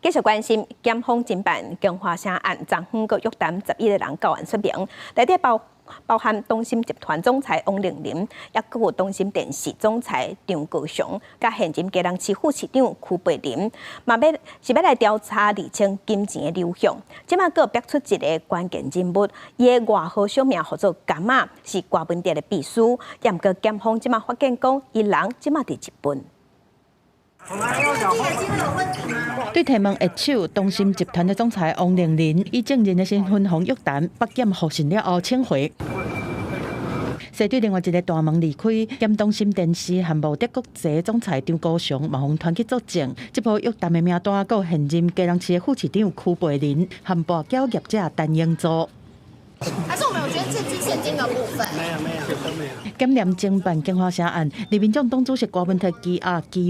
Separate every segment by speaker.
Speaker 1: 继续关心检方侦办江华城案，昨昏个约谈11个人到案说明，内底包含东鑫集团总裁王玲玲，也佮有东鑫电视总裁张国雄，甲现任基隆市副市长曲培林，嘛要来调查厘清金钱的流向。即马佮逼出一个关键人物，伊的外号小名叫做甘仔，是郭文哲的秘书。也毋过检方即马发现讲，伊人即马伫日本。
Speaker 2: 对提问下手，东鑫集团的总裁王玲玲以证人的身份向约谈，北检复审了后请回。随对另外一个大门离开，兼东鑫电视汉无德国籍总裁张国雄嘛互团去作证。这波约谈的名单，还有现任基隆市的副市长曲培林，含报缴业者陈英祖。
Speaker 3: 还是我们有捐献至现金的部分？没有。
Speaker 2: 检廉侦办江华城案，立民众党主席郭文哲期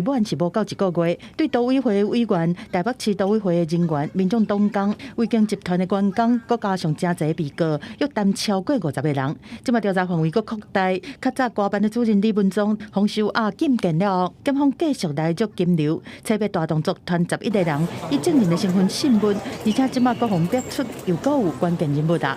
Speaker 2: 满是无到1个月，对都委会委员、台北市都委会的人员、民众党工、威京集团的员工，佮加上真侪被告，约谈超过50个人。即马调查范围佮扩大，较早瓜班的主任李文忠、洪秀雅禁见了后，检方继续来捉金流，特别大动作团11个人，以证人的身份讯问，而且即马佮红逼出又佮有关键人物啊。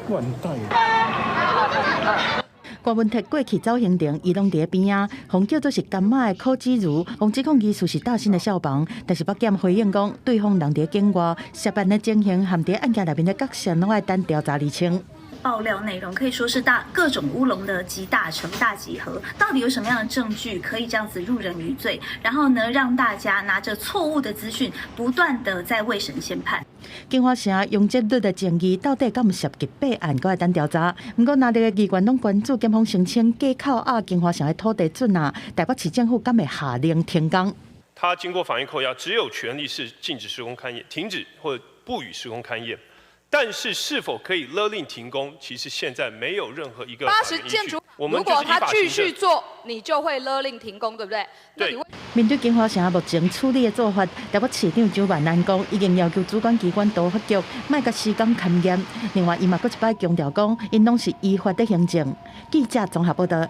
Speaker 2: 郭文哲过去走行程，伊拢伫边仔，红叫做是甘仔的柯志如，红指控疑似是大新的少房，但是北检回应讲，对方人伫境外，涉案的情形含伫案件内面的角色，拢爱等调查厘清。
Speaker 4: 爆料内容可以说是各种乌龙的集大成、大集合。到底有什么样的证据可以这样子入人于罪？然后呢，让大家拿着错误的资讯，不断的在未审先判。
Speaker 2: 警方城用这律的争议，到底敢有涉及弊案，搁爱等调查。不过，内地的议员拢关注检方声称假口金华城的土地准啊，台北市政府敢会下令停工？
Speaker 5: 他经过法院扣押，只有权利是禁止施工勘验、停止或不予施工勘验。 但是是否可以勒令停工？其实现在没有任何一个
Speaker 6: 80建筑，如果他继续做，你就会勒令停工，对不对？
Speaker 5: 对。
Speaker 2: 面对金华城目前处理的做法，台北市长周万安讲，已经要求主管机关都法局莫甲施工勘验。另外，伊嘛搁一摆强调讲，因拢是依法的行政。记者综合报道。